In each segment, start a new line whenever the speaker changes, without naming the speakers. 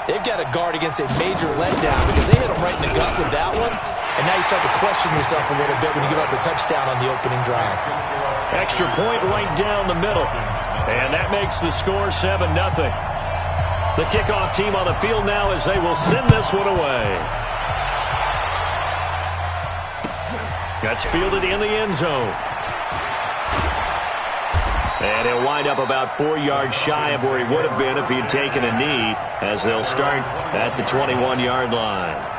They've got to guard against a major letdown because they hit them right in the gut with that one. And now you start to question yourself a little bit when you give up a touchdown on the opening drive.
Extra point right down the middle. And that makes the score 7-0. The kickoff team on the field now as they will send this one away. That's fielded in the end zone. And he'll wind up about 4 yards shy of where he would have been if he had taken a knee, as they'll start at the 21-yard line.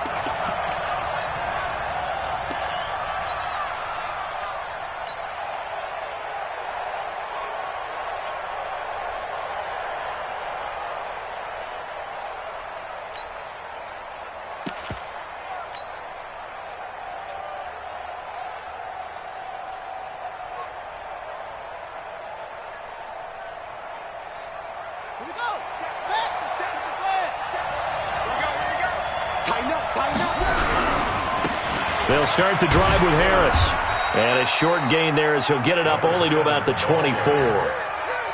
They'll start the drive with Harris. And a short gain there as he'll get it up only to about the 24.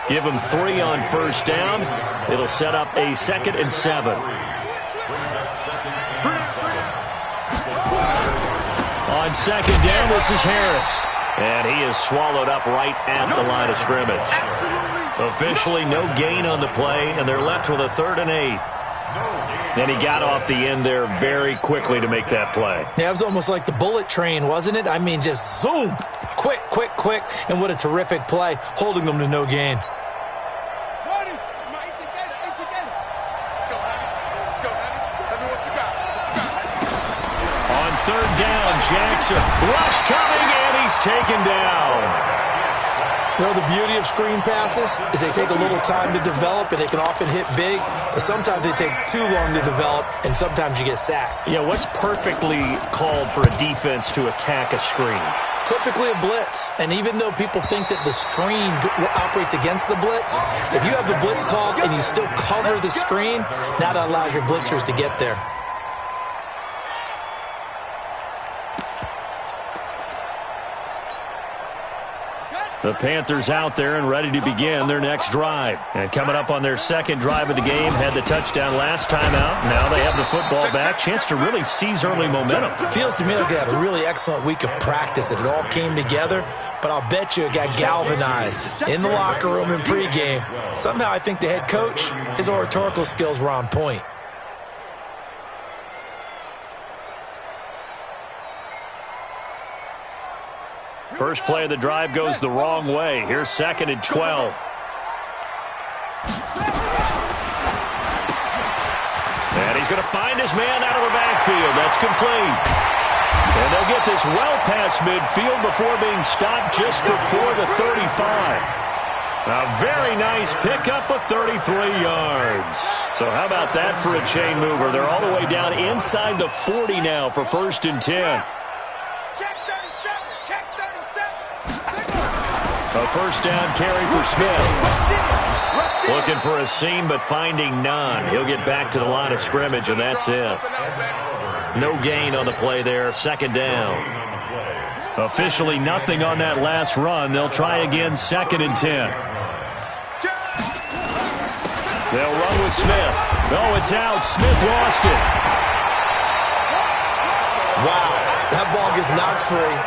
Give him 3 on first down. It'll set up a 2nd and 7. On 2nd down, this is Harris. And he is swallowed up right at the line of scrimmage. Officially no gain on the play, and they're left with a 3rd and 8. And he got off the end there very quickly to make that play.
Yeah, it was almost like the bullet train, wasn't it? I mean, just zoom. Quick, quick, quick. And what a terrific play, holding them to no gain.
On 3rd down, Jackson. Rush coming, and he's taken down.
You know, the beauty of screen passes is they take a little time to develop, and they can often hit big, but sometimes they take too long to develop, and sometimes you get sacked.
Yeah, what's perfectly called for a defense to attack a screen?
Typically a blitz, and even though people think that the screen operates against the blitz, if you have the blitz called and you still cover the screen, now that allows your blitzers to get there.
The Panthers out there and ready to begin their next drive. And coming up on their 2nd drive of the game, had the touchdown last time out. Now they have the football back. Chance to really seize early momentum.
Feels to me like they had a really excellent week of practice, that it all came together. But I'll bet you it got galvanized in the locker room in pregame. Somehow I think the head coach, his oratorical skills were on point.
First play of the drive goes the wrong way. Here's 2nd and 12. And he's going to find his man out of the backfield. That's complete. And they'll get this well past midfield before being stopped just before the 35. A very nice pickup of 33 yards. So how about that for a chain mover? They're all the way down inside the 40 now for 1st and 10. A first down carry for Smith. Looking for a seam, but finding none. He'll get back to the line of scrimmage, and that's it. No gain on the play there. 2nd down. Officially nothing on that last run. They'll try again, 2nd and 10. They'll run with Smith. Oh, it's out. Smith lost it.
Wow, that ball gets knocked free,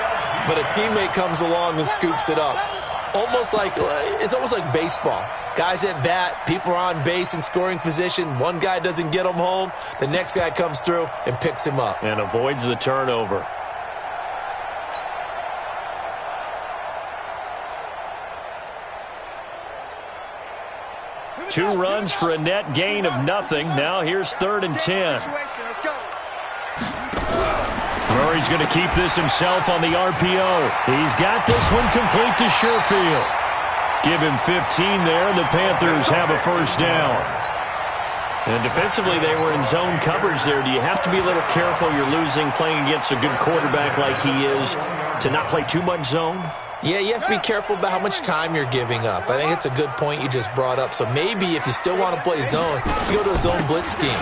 but a teammate comes along and scoops it up. It's almost like baseball. Guys at bat, people are on base in scoring position. One guy doesn't get him home. The next guy comes through and picks him up.
And avoids the turnover. Two runs for a net gain of nothing. Now here's 3rd and 10. Murray's going to keep this himself on the RPO. He's got this one complete to Sherfield. Give him 15 there, and the Panthers have a first down. And defensively, they were in zone coverage there. Do you have to be a little careful? You're losing, playing against a good quarterback like he is, to not play too much zone?
Yeah, you have to be careful about how much time you're giving up. I think it's a good point you just brought up. So maybe if you still want to play zone, you go to a zone blitz scheme,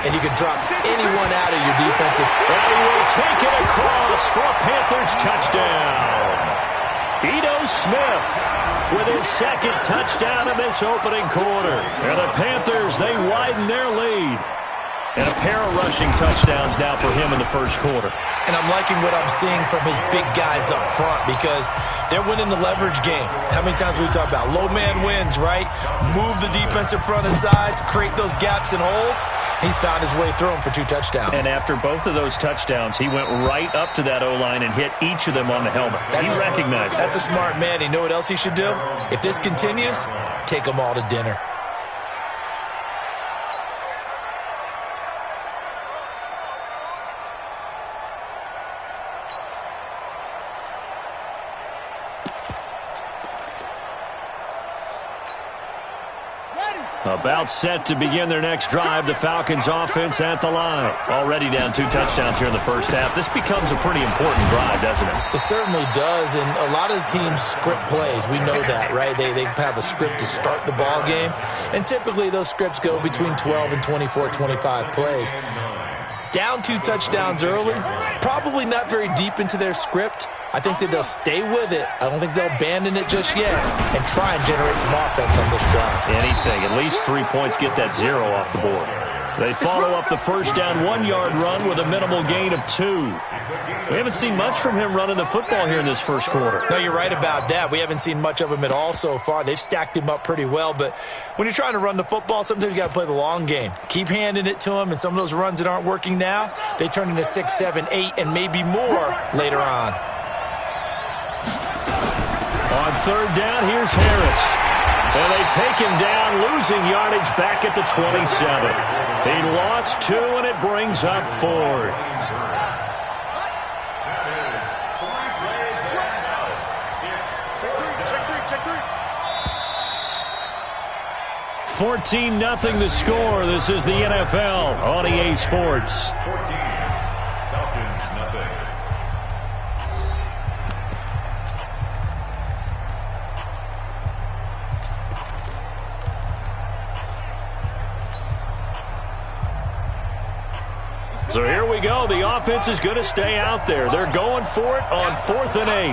and you can drop anyone out of your defensive.
And he will take it across for a Panthers touchdown. Ito Smith with his 2nd touchdown of this opening quarter. And the Panthers, they widen their lead. And a pair of rushing touchdowns now for him in the first quarter.
And I'm liking what I'm seeing from his big guys up front because they're winning the leverage game. How many times we talk about low man wins, right? Move the defensive front aside, create those gaps and holes. He's found his way through them for 2 touchdowns.
And after both of those touchdowns, he went right up to that O-line and hit each of them on the helmet. He recognized it.
That's a smart man. You know what else he should do? If this continues, take them all to dinner.
About set to begin their next drive, the Falcons offense at the line. Already down 2 touchdowns here in the first half. This becomes a pretty important drive, doesn't it?
It certainly does, and a lot of the teams script plays. We know that, right? They have a script to start the ball game, and typically those scripts go between 12 and 24, 25 plays. Down 2 touchdowns early, probably not very deep into their script. I think that they'll stay with it. I don't think they'll abandon it just yet and try and generate some offense on this drive.
Anything. At least 3 points, get that 0 off the board. They follow up the first down 1-yard run with a minimal gain of 2. We haven't seen much from him running the football here in this first quarter.
No, you're right about that. We haven't seen much of him at all so far. They've stacked him up pretty well, but when you're trying to run the football, sometimes you got to play the long game. Keep handing it to him, and some of those runs that aren't working now, they turn into 6, 7, 8, and maybe more later on.
On third down, here's Harris. And they take him down, losing yardage back at the 27. He lost 2, and it brings up 4th.
Check
14-0 the score. This is the NFL on EA Sports.
14. Falcons, nothing.
So here we go. The offense is going to stay out there. They're going for it on 4th and 8.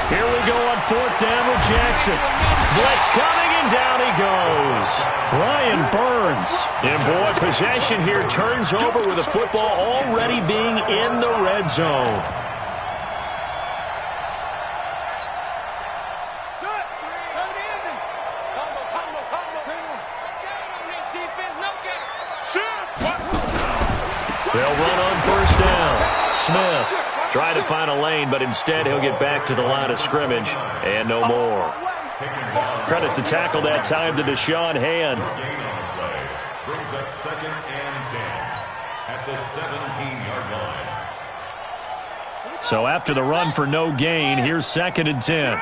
Here we go on 4th down with Jackson. Blitz coming, and down he goes. Brian Burns. And boy, possession here turns over with the football already being in the red zone. They'll run on first down. Smith trying to find a lane, but instead he'll get back to the line of scrimmage and no more. Credit the tackle that time to Deshaun Hand.
Brings up 2nd and 10 at the 17-yard line.
So after the run for no gain, here's 2nd and 10.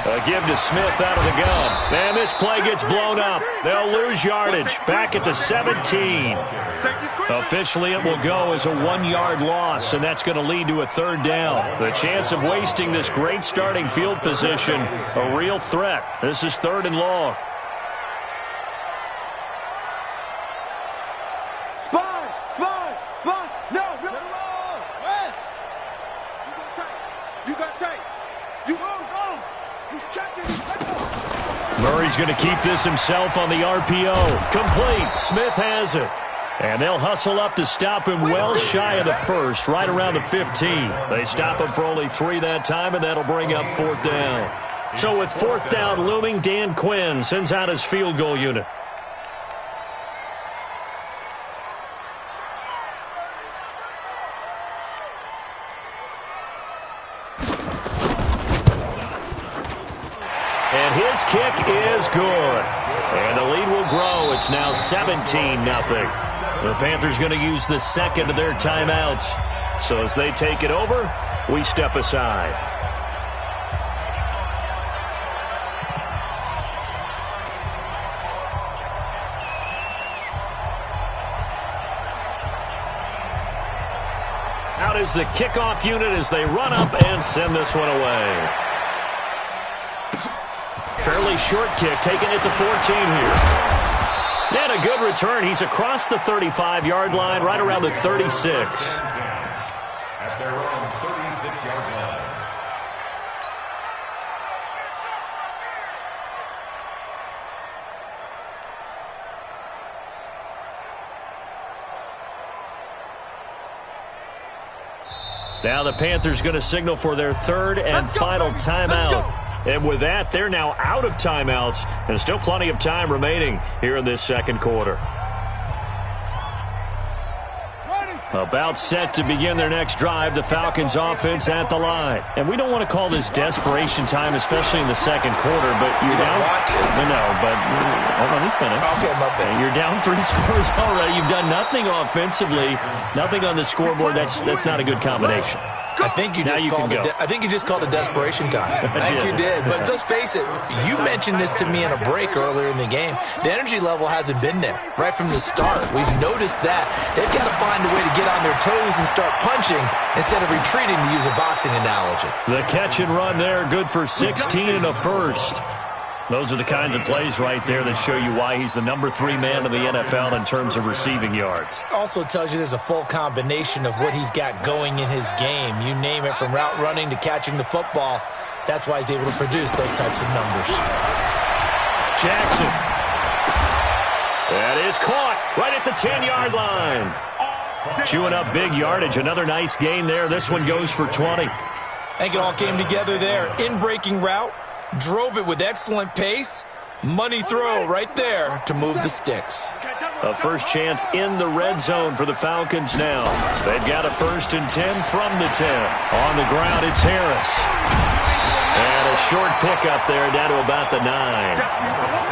A give to Smith out of the gun. And this play gets blown up. They'll lose yardage back at the 17. Officially, it will go as a 1-yard loss, and that's going to lead to a 3rd down. The chance of wasting this great starting field position, a real threat. This is 3rd and long.
Sponge! No! West! You got tape! You go! He's checking!
Murray's going to keep this himself on the RPO. Complete. Smith has it. And they'll hustle up to stop him well shy of the 1st, right around the 15. They stop him for only 3 that time, and that'll bring up 4th down. So with 4th down looming, Dan Quinn sends out his field goal unit. And his kick is good. And the lead will grow. It's now 17-0. The Panthers going to use the 2nd of their timeouts. So as they take it over, we step aside. Out is the kickoff unit as they run up and send this one away. Fairly short kick taken at the 14 here. And a good return. He's across the 35-yard line, right around the 36.
At their own 36-yard line.
Now the Panthers going to signal for their third and final timeout. And with that, they're now out of timeouts, and still plenty of time remaining here in this second quarter. About set to begin their next drive, the Falcons offense at the line. And we don't want to call this desperation time, especially in the second quarter, but you're down. No, but let me finish.
Okay, my bad.
You're down 3 scores already. You've done nothing offensively, nothing on the scoreboard. That's not a good combination.
I think you just called a desperation time. I think you did. But let's face it, you mentioned this to me in a break earlier in the game. The energy level hasn't been there right from the start. We've noticed that. They've got to find a way to get on their toes and start punching instead of retreating, to use a boxing analogy.
The catch and run there, good for 16 and a first. Those are the kinds of plays right there that show you why he's the number 3 man in the NFL in terms of receiving yards.
Also tells you there's a full combination of what he's got going in his game. You name it, from route running to catching the football. That's why he's able to produce those types of numbers.
Jackson. That is caught right at the 10-yard line. Chewing up big yardage. Another nice gain there. This one goes for 20.
I think it all came together there. In-breaking route. Drove it with excellent pace. Money throw right there to move the sticks.
A first chance in the red zone for the Falcons now. They've got a 1st and 10 from the 10. On the ground, it's Harris. And a short pickup there down to about the 9.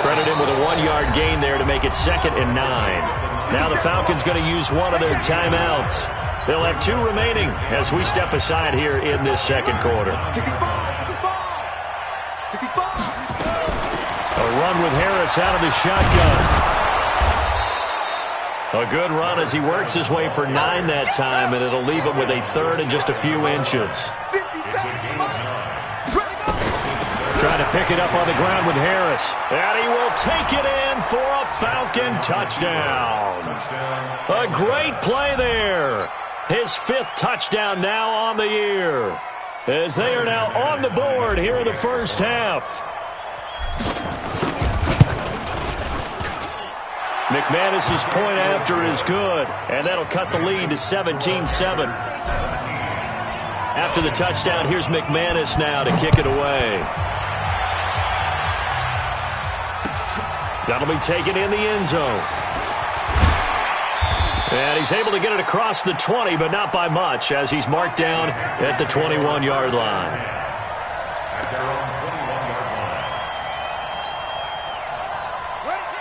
Credit him with a 1-yard gain there to make it 2nd and 9. Now the Falcons going to use one of their timeouts. They'll have 2 remaining as we step aside here in this second quarter. A run with Harris out of the shotgun. A good run as he works his way for 9 that time, and it'll leave him with a 3rd and just a few inches. Trying to pick it up on the ground with Harris. And he will take it in for a Falcon touchdown. A great play there. His 5th touchdown now on the year, as they are now on the board here in the first half. McManus's point after is good, and that'll cut the lead to 17-7. After the touchdown, here's McManus now to kick it away. That'll be taken in the end zone. And he's able to get it across the 20, but not by much, as he's marked down at the 21-yard line.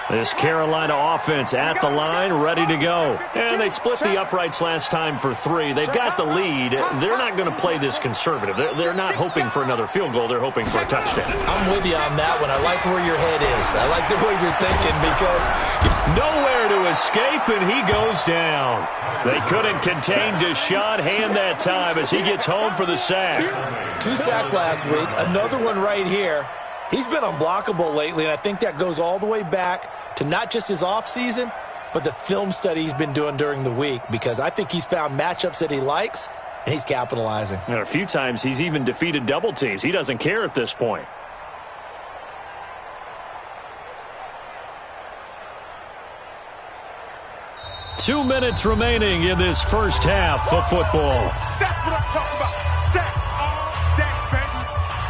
This Carolina offense at the line, ready to go. And they split the uprights last time for 3. They've got the lead. They're not going to play this conservative. They're not hoping for another field goal. They're hoping for a touchdown.
I'm with you on that one. I like where your head is. I like the way you're thinking, because
nowhere to escape, and he goes down. They couldn't contain Deshaun Hand that time as he gets home for the sack.
2 sacks last week. Another one right here. He's been unblockable lately, and I think that goes all the way back to not just his offseason, but the film study he's been doing during the week, because I think he's found matchups that he likes, and he's capitalizing.
And a few times he's even defeated double teams. He doesn't care at this point. Two minutes remaining in this first half of football.
That's what I'm talking about. Sacks all day, baby.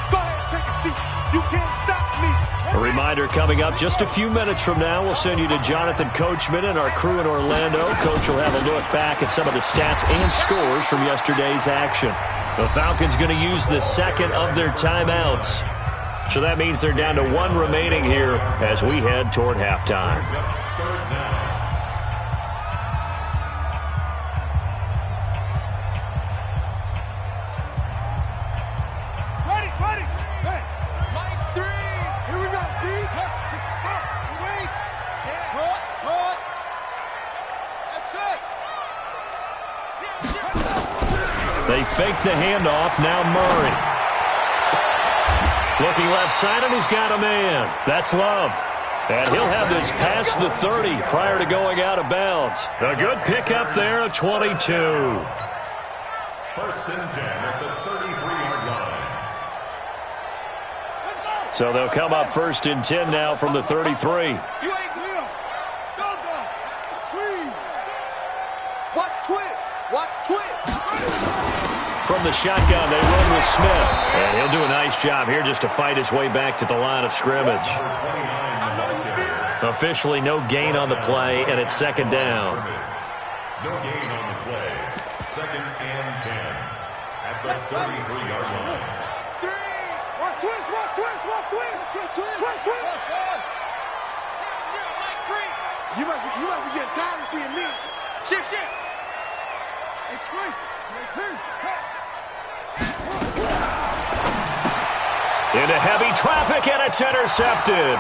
Go ahead and take a seat. You can't stop me.
A reminder coming up just a few minutes from now. We'll send you to Jonathan Coachman and our crew in Orlando. Coach will have a look back at some of the stats and scores from yesterday's action. The Falcons going to use the 2nd of their timeouts. So that means they're down to 1 remaining here as we head toward halftime. They fake the handoff. Now Murray. Looking left side, and he's got a man. That's Love. And he'll have this past the 30 prior to going out of bounds. A good pickup there, a 22.
First and 10 at the 33-yard line.
So they'll come up first and 10 now from the 33.
You ain't real. Go. Squeeze. Watch twist. Watch twist.
From the shotgun, they run with Smith. And he'll do a nice job here just to fight his way back to the line of scrimmage. Officially no gain on the play, and it's second down.
No gain on the play. Second and 10 at the 33-yard line.
Watch twist. You must be getting tired of seeing me. Shift.
Into heavy traffic, and it's intercepted.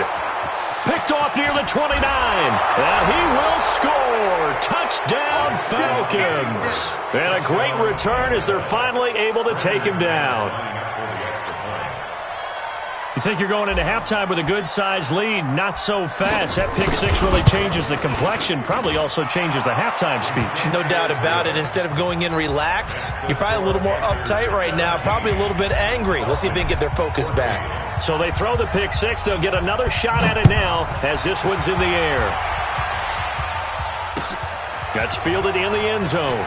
Picked off near the 29. And he will score. Touchdown, Falcons. And a great return as they're finally able to take him down. You think you're going into halftime with a good-sized lead? Not so fast. That pick six really changes the complexion, probably also changes the halftime speech.
No doubt about it. Instead of going in relaxed, you're probably a little more uptight right now, probably a little bit angry. Let's see if they can get their focus back.
So they throw the pick six. They'll get another shot at it now as this one's in the air. That's fielded in the end zone.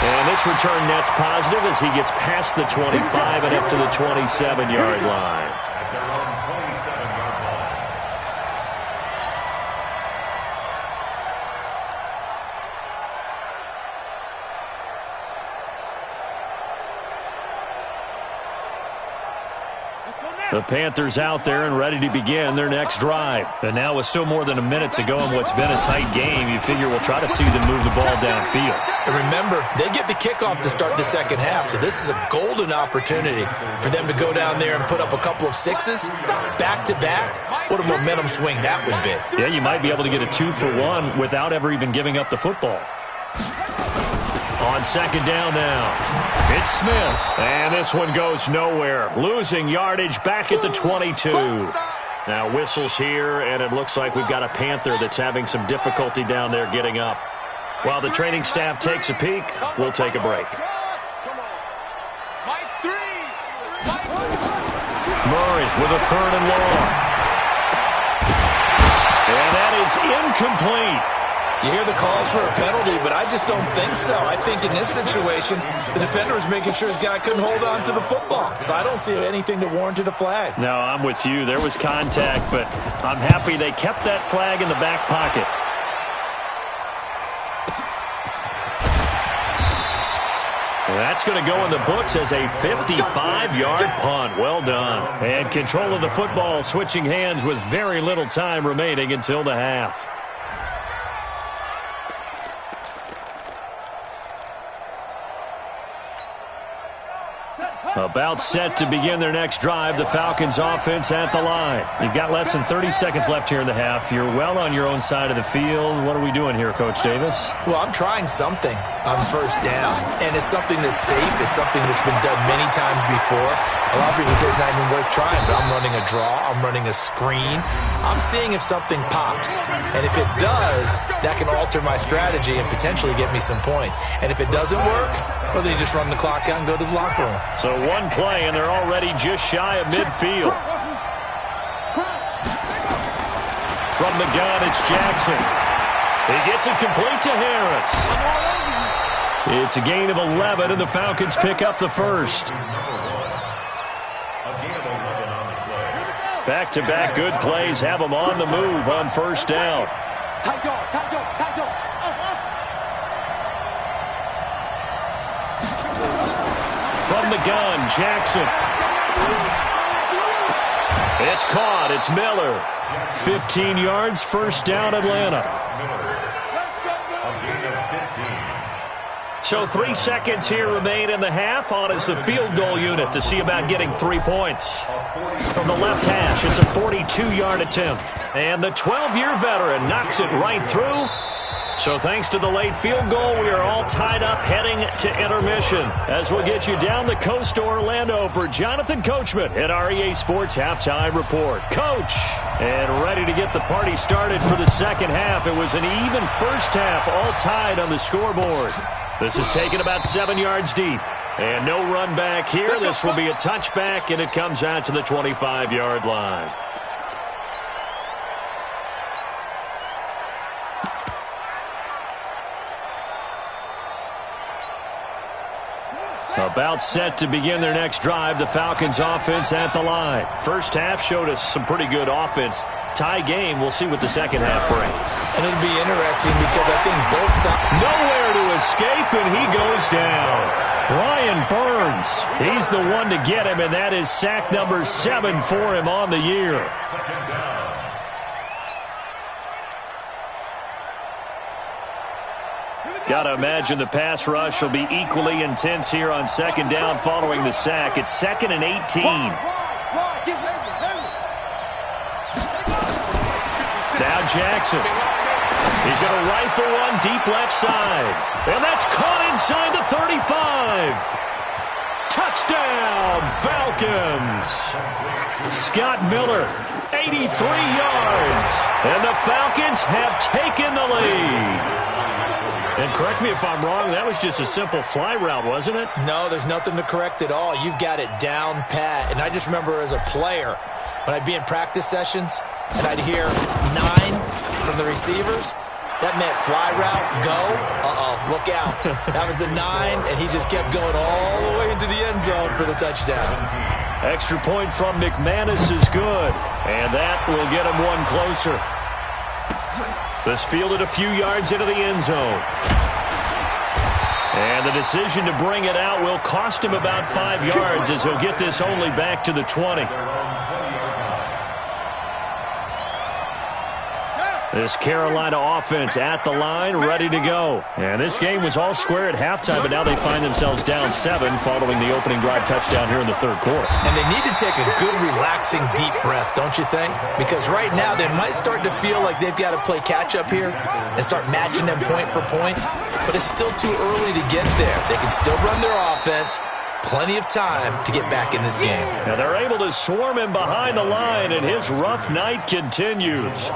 And this return net's positive as he gets past the 25 and up to the 27-yard line.
At their own 27-yard line.
The Panthers out there and ready to begin their next drive. And now with still more than a minute to go in what's been a tight game, you figure we'll try to see them move the ball downfield.
And remember, they get the kickoff to start the second half, so this is a golden opportunity for them to go down there and put up a couple of sixes back-to-back. What a momentum swing that would be.
Yeah, you might be able to get a 2-for-1 without ever even giving up the football. On second down now, it's Smith. And this one goes nowhere. Losing yardage back at the 22. Now whistles here, and it looks like we've got a Panther that's having some difficulty down there getting up. While the training staff takes a peek, we'll take a break. Murray with a third and long. And that is incomplete.
You hear the calls for a penalty, but I just don't think so. I think in this situation, the defender was making sure his guy couldn't hold on to the football. So I don't see anything that warranted a flag.
No, I'm with you. There was contact, but I'm happy they kept that flag in the back pocket. That's going to go in the books as a 55-yard punt. Well done. And control of the football switching hands with very little time remaining until the half. About set to begin their next drive. The Falcons offense at the line. You've got less than 30 seconds left here in the half. You're well on your own side of the field. What are we doing here, Coach Davis?
Well, I'm trying something on first down, and it's something that's safe. It's something that's been done many times before. A lot of people say it's not even worth trying, but I'm running a draw. I'm running a screen. I'm seeing if something pops, and if it does, that can alter my strategy and potentially get me some points. And if it doesn't work, well, then you just run the clock out and go to the locker room.
So one play, and they're already just shy of midfield. From the gun, it's Jackson. He gets it complete to Harris. It's a gain of 11, and the Falcons pick up the first. Back-to-back good plays have them on the move on first down. From the gun, Jackson. It's caught. It's Miller. 15 yards, first down, Atlanta. So 3 seconds here remain in the half. On is the field goal unit to see about getting 3 points. From the left hash, it's a 42-yard attempt. And the 12-year veteran knocks it right through. So thanks to the late field goal, we are all tied up heading to intermission. As we'll get you down the coast to Orlando for Jonathan Coachman at our EA Sports Halftime Report. Coach, and ready to get the party started for the second half. It was an even first half, all tied on the scoreboard. This is taken about 7 yards deep. And no run back here. This will be a touchback, and it comes out to the 25-yard line. About set to begin their next drive, the Falcons offense at the line. First half showed us some pretty good offense. Tie game, we'll see what the second half brings.
And it'll be interesting because I think both sides...
Nowhere to escape, and he goes down. Brian Burns, he's the one to get him, and that is sack number 7 for him on the year. Got to imagine the pass rush will be equally intense here on second down following the sack. It's 2nd and 18. Now Jackson. He's going to rifle one deep left side. And that's caught inside the 35. Touchdown, Falcons. Scott Miller, 83 yards. And the Falcons have taken the lead. And correct me if I'm wrong, that was just a simple fly route, wasn't it?
No, there's nothing to correct at all. You've got it down pat. And I just remember as a player, when I'd be in practice sessions, and I'd hear 9 from the receivers, that meant fly route, go, look out. That was the 9, and he just kept going all the way into the end zone for the touchdown.
Extra point from McManus is good, and that will get him one closer. This fielded a few yards into the end zone. And the decision to bring it out will cost him about 5 yards as he'll get this only back to the 20. This Carolina offense at the line, ready to go. And this game was all square at halftime, but now they find themselves down 7 following the opening drive touchdown here in the third quarter.
And they need to take a good, relaxing, deep breath, don't you think? Because right now they might start to feel like they've got to play catch-up here and start matching them point for point. But it's still too early to get there. They can still run their offense. Plenty of time to get back in this game.
Now they're able to swarm him behind the line, and his rough night continues.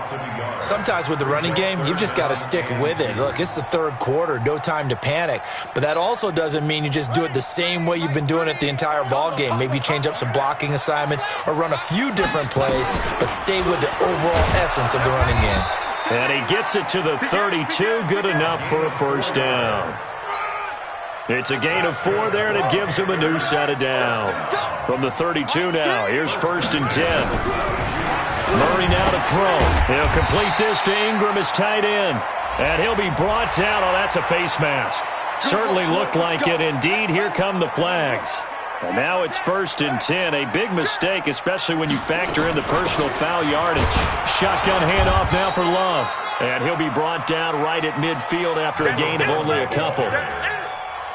Sometimes with the running game, you've just got to stick with it. Look, it's the third quarter, no time to panic. But that also doesn't mean you just do it the same way you've been doing it the entire ball game. Maybe change up some blocking assignments or run a few different plays, but stay with the overall essence of the running game.
And he gets it to the 32, good enough for a first down. It's a gain of 4 there, and it gives him a new set of downs. From the 32 now, here's 1st and 10. Murray now to throw. He'll complete this to Ingram, his tight end. And he'll be brought down. Oh, that's a face mask. Certainly looked like it. Indeed, here come the flags. And now it's 1st and 10. A big mistake, especially when you factor in the personal foul yardage. Shotgun handoff now for Love. And he'll be brought down right at midfield after a gain of only a couple.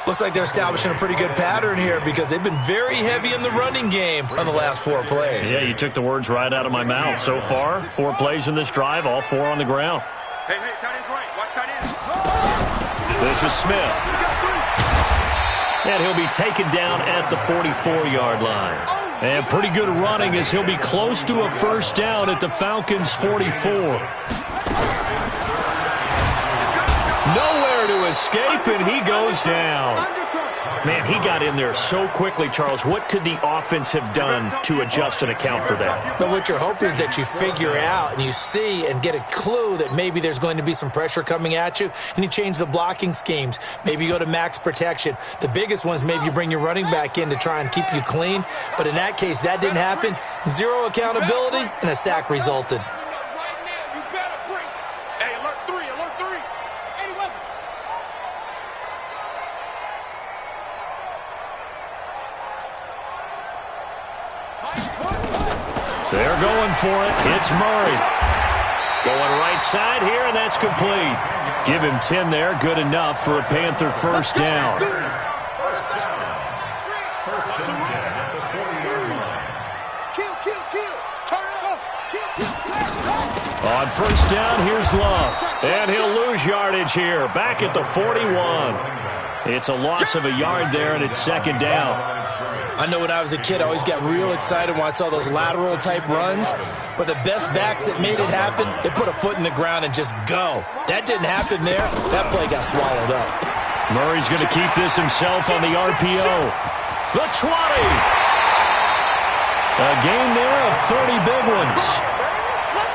Looks like they're establishing a pretty good pattern here because they've been very heavy in the running game on the last 4 plays.
Yeah, you took the words right out of my mouth. So far, 4 plays in this drive, all 4 on the ground.
Hey, tight end's right. Watch tight end.
This is Smith. And he'll be taken down at the 44-yard line. And pretty good running as he'll be close to a first down at the Falcons' 44. Nowhere to escape, and he goes down. Man, he got in there so quickly, Charles. What could the offense have done to adjust and account for that?
But what you're hoping is that you figure out and you see and get a clue that maybe there's going to be some pressure coming at you, and you change the blocking schemes. Maybe you go to max protection. The biggest one is maybe you bring your running back in to try and keep you clean. But in that case, that didn't happen. 0 accountability, and a sack resulted.
They're going for it. It's Murray. Going right side here, and that's complete. Give him 10 there. Good enough for a Panther first down. On first down, here's Love. And he'll lose yardage here. Back at the 41. It's a loss of a yard there, and it's second down.
I know when I was a kid, I always got real excited when I saw those lateral-type runs. But the best backs that made it happen, they put a foot in the ground and just go. That didn't happen there. That play got swallowed up.
Murray's going to keep this himself on the RPO. The 20. A game there of 30 big ones.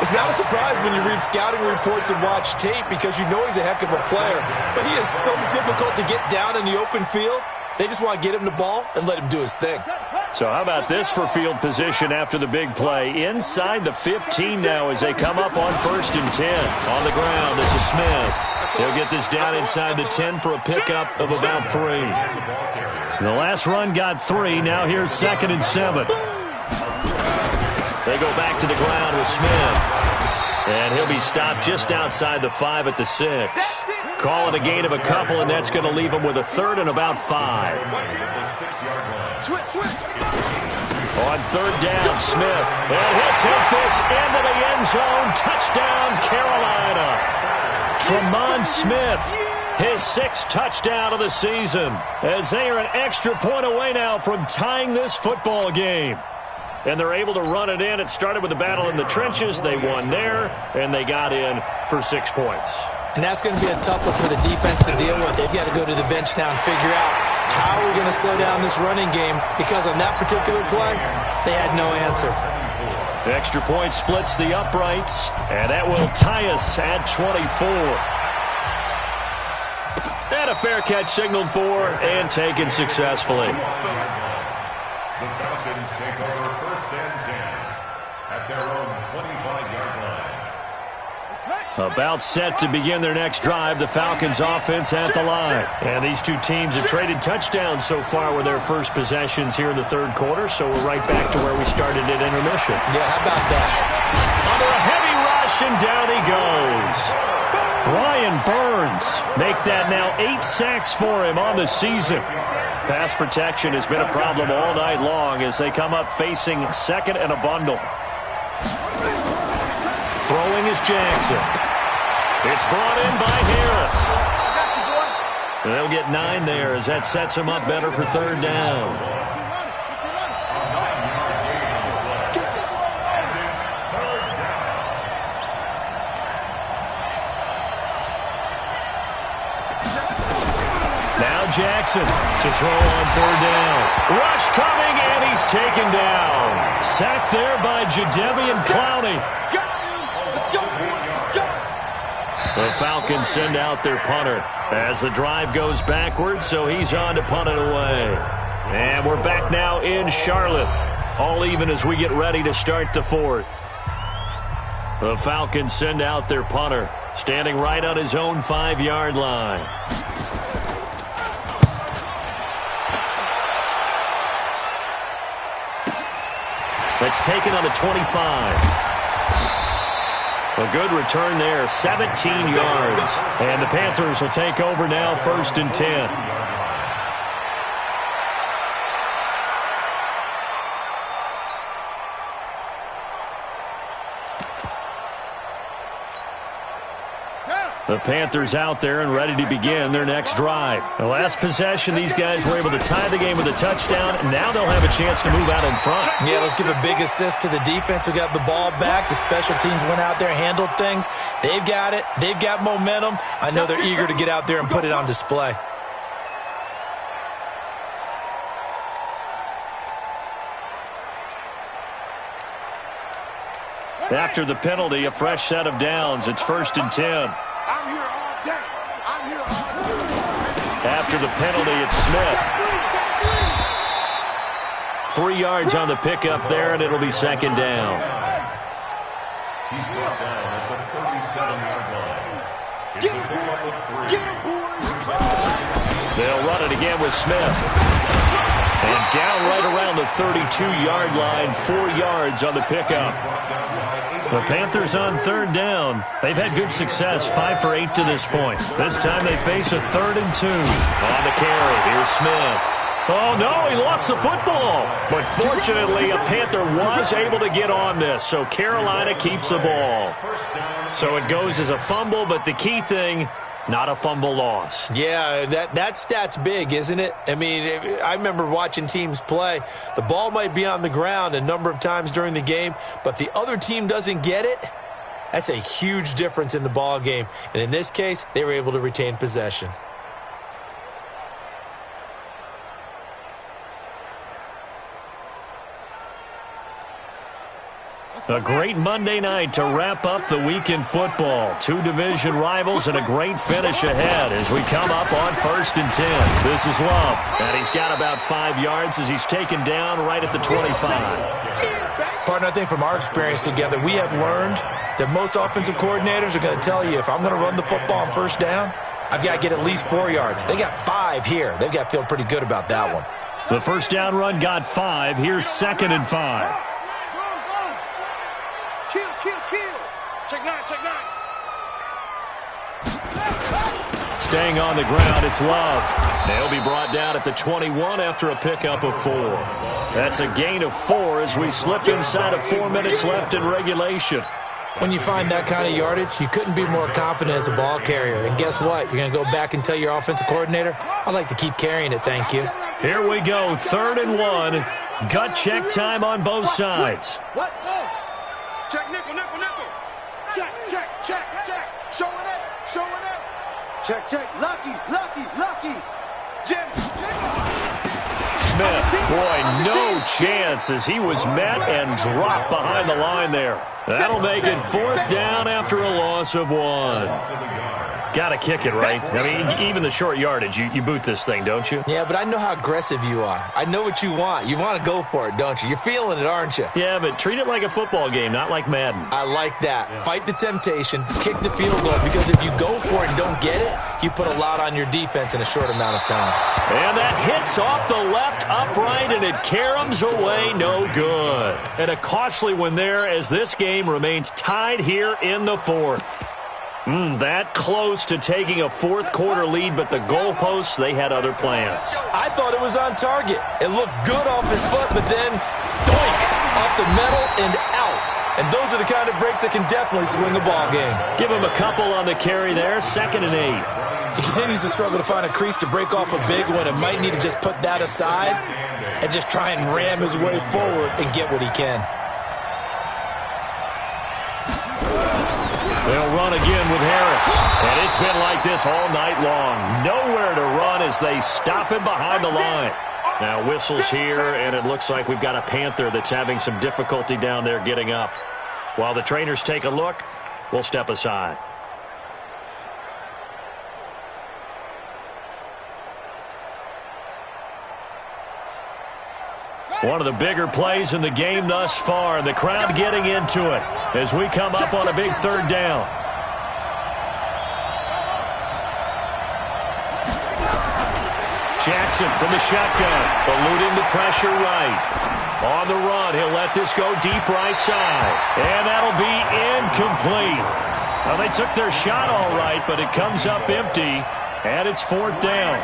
It's not a surprise when you read scouting reports and watch tape because you know he's a heck of a player. But he is so difficult to get down in the open field. They just want to get him the ball and let him do his thing.
So how about this for field position after the big play? Inside the 15 now as they come up on 1st and 10. On the ground, this is Smith. He'll get this down inside the 10 for a pickup of about 3. The last run got 3. Now here's 2nd and 7. They go back to the ground with Smith. And he'll be stopped just outside the 5 at the 6. Call it a gain of a couple, and that's going to leave him with a 3rd and about 5. On 3rd down, Smith. And he'll take this into the end zone. Touchdown, Carolina. Tremont Smith, his 6th touchdown of the season, as they are an extra point away now from tying this football game. And they're able to run it in. It started with a battle in the trenches. They won there, and they got in for 6 points.
And that's going to be a tough one for the defense to deal with. They've got to go to the bench now and figure out how we're going to slow down this running game, because on that particular play, they had no answer.
The extra point splits the uprights, and that will tie us at 24. And a fair catch signaled for and taken successfully.
The Falcons take over 1st and 10 at their own 25-yard line.
About set to begin their next drive, the Falcons offense at the line. And these two teams have traded touchdowns so far with their first possessions here in the 3rd quarter, so we're right back to where we started at intermission.
Yeah, how about that?
Under a heavy rush, and down he goes. Brian Burns make that now 8 sacks for him on the season. Pass protection has been a problem all night long as they come up facing 2nd and a bundle. Throwing is Jackson. It's brought in by Harris. They'll get 9 there as that sets them up better for 3rd down. Now Jackson to throw on 3rd down. Rush coming, and he's taken down. Sacked there by Jadeveon Clowney. The Falcons send out their punter as the drive goes backwards, so he's on to punt it away. And we're back now in Charlotte, all even as we get ready to start the 4th. The Falcons send out their punter, standing right on his own 5-yard line. That's taken on the 25. A good return there, 17 yards. And the Panthers will take over now, 1st and 10. The Panthers out there and ready to begin their next drive. The last possession, these guys were able to tie the game with a touchdown. Now they'll have a chance to move out in front.
Yeah, let's give a big assist to the defense who got the ball back. The special teams went out there, handled things. They've got it. They've got momentum. I know they're eager to get out there and put it on display.
After the penalty, a fresh set of downs. It's 1st and 10.
I'm here all day. I'm here all day.
After the penalty, it's Smith. 3 yards on the pickup there, and it'll be 2nd down.
He's brought down at the 37-yard line. It's a pickup of 3.
They'll run it again with Smith. And down right around the 32-yard line, 4 yards on the pickup. The Panthers on 3rd down. They've had good success, 5 for 8 to this point. This time they face a 3rd and 2. On the carry, here's Smith. Oh, no, he lost the football. But fortunately, a Panther was able to get on this, so Carolina keeps the ball. So it goes as a fumble, but the key thing, not a fumble loss.
Yeah, that stat's big, isn't it? I mean, I remember watching teams play. The ball might be on the ground a number of times during the game, but the other team doesn't get it. That's a huge difference in the ball game. And in this case, they were able to retain possession.
A great Monday night to wrap up the week in football. Two division rivals and a great finish ahead as we come up on 1st and 10. This is Love, and he's got about 5 yards as he's taken down right at the 25.
Partner, I think from our experience together, we have learned that most offensive coordinators are going to tell you, if I'm going to run the football on 1st down, I've got to get at least 4 yards. They got 5 here. They've got to feel pretty good about that one.
The 1st down run got 5. Here's 2nd and 5.
Check nine.
Staying on the ground, it's Love. They'll be brought down at the 21 after a pickup of 4. That's a gain of 4 as we slip inside of 4 minutes left in regulation.
When you find that kind of yardage, you couldn't be more confident as a ball carrier. And guess what? You're going to go back and tell your offensive coordinator, I'd like to keep carrying it, thank you.
Here we go, 3rd and 1. Gut check time on both sides.
What? Check, nickel. Check. Showing up. Check. Lucky. Jim.
Smith, boy, no chance as he was met and dropped behind the line there. That'll make it 4th down after a loss of 1. Got to kick it, right? I mean, even the short yardage, you boot this thing, don't you?
Yeah, but I know how aggressive you are. I know what you want. You want to go for it, don't you? You're feeling it, aren't you?
Yeah, but treat it like a football game, not like Madden.
I like that. Yeah. Fight the temptation, kick the field goal, because if you go for it and don't get it, you put a lot on your defense in a short amount of time.
And that hits off the left upright, and it caroms away no good. And a costly one there as this game remains tied here in the 4th. That close to taking a 4th quarter lead, but the goalposts, they had other plans.
I thought it was on target. It looked good off his foot, but then, doink, off the metal and out. And those are the kind of breaks that can definitely swing a ball game.
Give him a couple on the carry there, 2nd and 8.
He continues to struggle to find a crease to break off a big one and might need to just put that aside and just try and ram his way forward and get what he can.
They'll run again with Harris. And it's been like this all night long. Nowhere to run as they stop him behind the line. Now whistles here, and it looks like we've got a Panther that's having some difficulty down there getting up. While the trainers take a look, we'll step aside. One of the bigger plays in the game thus far, and the crowd getting into it as we come up on a big 3rd down. Jackson from the shotgun, eluding the pressure right. On the run, he'll let this go deep right side, and that'll be incomplete. Well, they took their shot all right, but it comes up empty, and it's 4th down.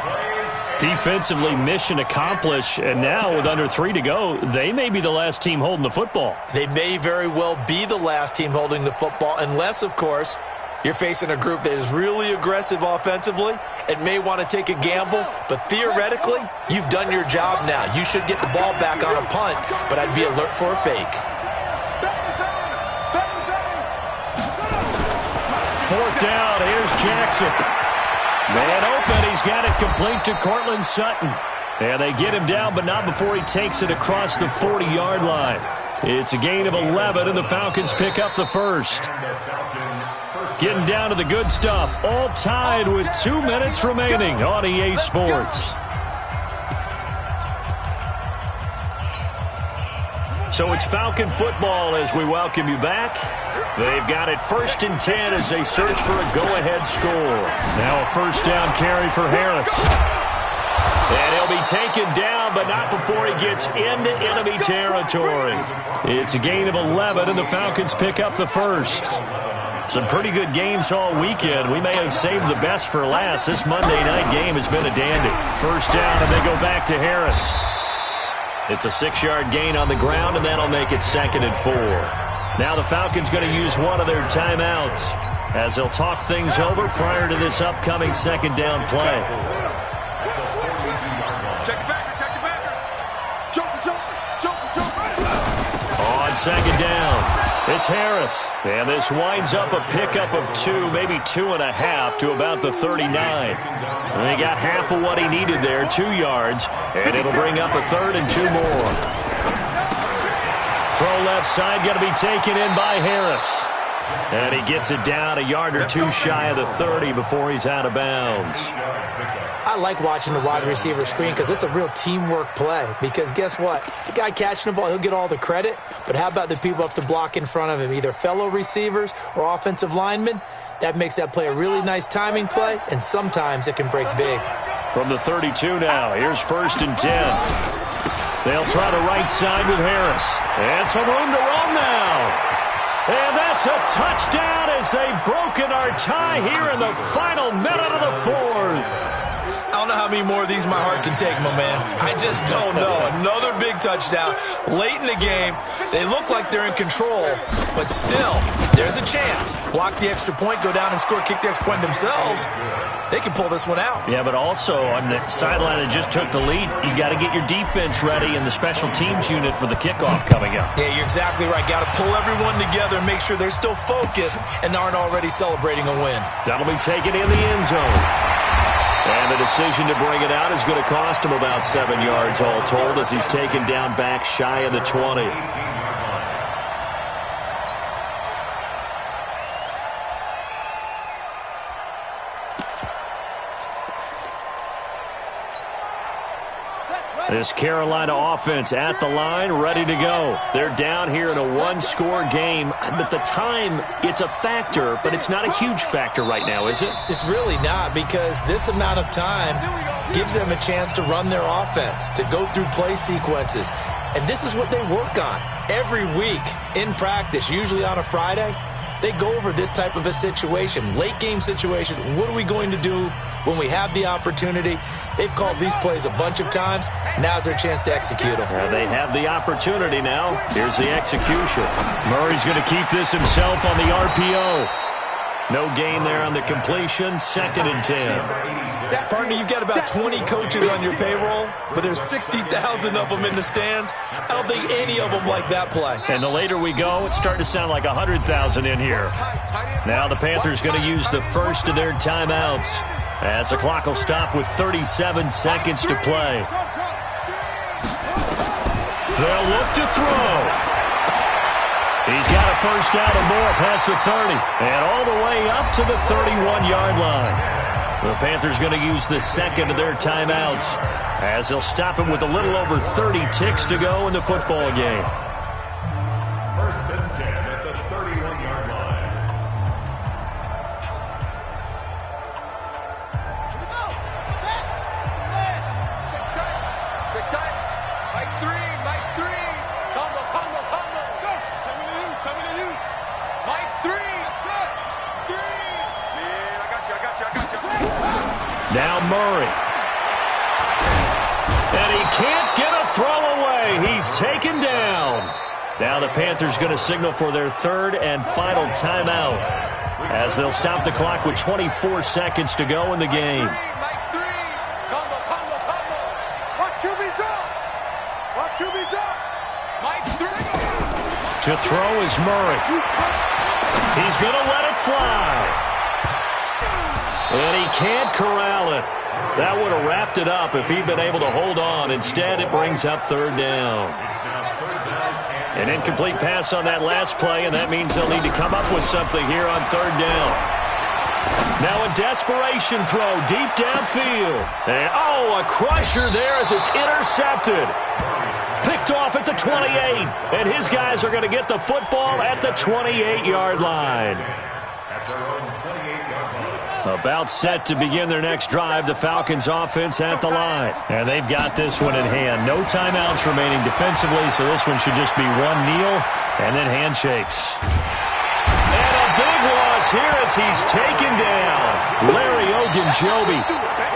Defensively, mission accomplished, and now with under 3 to go, they may be the last team holding the football.
They may very well be the last team holding the football, unless, of course, you're facing a group that is really aggressive offensively and may want to take a gamble, but theoretically, you've done your job now. You should get the ball back on a punt, but I'd be alert for a fake.
4th down, here's Jackson. Man open, he's got it complete to Cortland Sutton. And they get him down, but not before he takes it across the 40-yard line. It's a gain of 11, and the Falcons pick up the 1st. Getting down to the good stuff, all tied with 2 minutes remaining on EA Sports. So it's Falcon football as we welcome you back. They've got it 1st and 10 as they search for a go-ahead score. Now a 1st down carry for Harris. And he'll be taken down, but not before he gets into enemy territory. It's a gain of 11, and the Falcons pick up the 1st. Some pretty good games all weekend. We may have saved the best for last. This Monday night game has been a dandy. 1st down, and they go back to Harris. It's a 6-yard gain on the ground, and that'll make it 2nd and 4. Now the Falcons going to use one of their timeouts as they'll talk things over prior to this upcoming 2nd down play.
Check it back. Jumper.
On 2nd down, it's Harris. And this winds up a pickup of 2, maybe 2.5 to about the 39. And he got half of what he needed there, 2 yards. And it'll bring up a 3rd and 2 more. Throw left side, going to be taken in by Harris. And he gets it down a yard or two shy of the 30 before he's out of bounds.
I like watching the wide receiver screen because it's a real teamwork play. Because guess what? The guy catching the ball, he'll get all the credit. But how about the people up to block in front of him, either fellow receivers or offensive linemen? That makes that play a really nice timing play, and sometimes it can break big.
From the 32 now, here's 1st and 10. They'll try the right side with Harris. And some room to run now. And that's a touchdown as they've broken our tie here in the final minute of the 4th.
I don't know how many more of these my heart can take, my man. I just don't know. Another big touchdown. Late in the game, they look like they're in control, but still, there's a chance. Block the extra point, go down and score, kick the extra point themselves. They can pull this one out.
Yeah, but also on the sideline that just took the lead, you got to get your defense ready in the special teams unit for the kickoff coming up.
Yeah, you're exactly right. Got to pull everyone together and make sure they're still focused and aren't already celebrating a win.
That'll be taken in the end zone. And the decision to bring it out is going to cost him about 7 yards all told as he's taken down back shy of the 20. This Carolina offense at the line, ready to go. They're down here in a one-score game. But the time, it's a factor, but it's not a huge factor right now, is it?
It's really not, because this amount of time gives them a chance to run their offense, to go through play sequences. And this is what they work on every week in practice, usually on a Friday. They go over this type of a situation, late game situation. What are we going to do when we have the opportunity? They've called these plays a bunch of times. Now's their chance to execute them.
Well, they have the opportunity now. Here's the execution. Murray's going to keep this himself on the RPO. No gain there on the completion. 2nd and 10.
Partner, you've got about 20 coaches on your payroll, but there's 60,000 of them in the stands. I don't think any of them like that play.
And the later we go, it's starting to sound like 100,000 in here. Now the Panthers going to use the first of their timeouts as the clock will stop with 37 seconds to play. They'll look to throw. He's got a first down and more past the 30 and all the way up to the 31-yard line. The Panthers going to use the second of their timeouts as they'll stop him with a little over 30 ticks to go in the football game.
1st and 10 at the 31-yard line.
Now Murray. And he can't get a throw away. He's taken down. Now the Panthers going to signal for their 3rd and final timeout as they'll stop the clock with 24 seconds to go in the game. To throw is Murray. He's going to let it fly. And he can't corral it. That would have wrapped it up if he'd been able to hold on. Instead, it brings up 3rd down. An incomplete pass on that last play, and that means they'll need to come up with something here on 3rd down. Now a desperation throw deep downfield. And, a crusher there as it's intercepted. Picked off at the 28, and his guys are going to get the football at the 28-yard line. About set to begin their next drive, the Falcons offense at the line. And they've got this one in hand. No timeouts remaining defensively, so this one should just be one kneel and then handshakes. And a big loss here as he's taken down. Larry Ogunjobi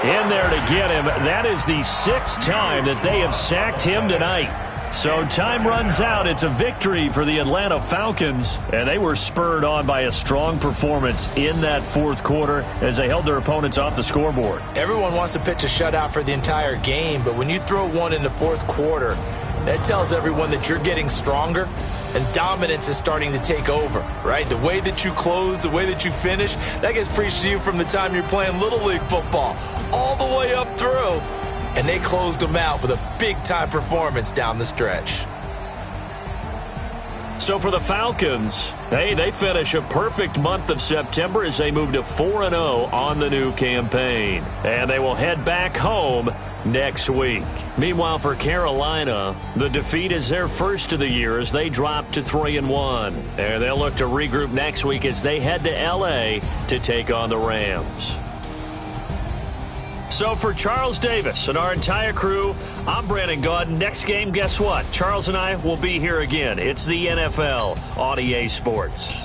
in there to get him. That is the 6th time that they have sacked him tonight. So time runs out. It's a victory for the Atlanta Falcons, and they were spurred on by a strong performance in that 4th quarter as they held their opponents off the scoreboard.
Everyone wants to pitch a shutout for the entire game, but when you throw one in the 4th quarter, that tells everyone that you're getting stronger and dominance is starting to take over, right? The way that you close, the way that you finish, that gets preached to you from the time you're playing Little League football all the way up through. And they closed them out with a big-time performance down the stretch.
So for the Falcons, hey, they finish a perfect month of September as they move to 4-0 on the new campaign. And they will head back home next week. Meanwhile, for Carolina, the defeat is their first of the year as they drop to 3-1. And they'll look to regroup next week as they head to L.A. to take on the Rams. So for Charles Davis and our entire crew, I'm Brandon Gaudin. Next game, guess what? Charles and I will be here again. It's the NFL on EA Sports.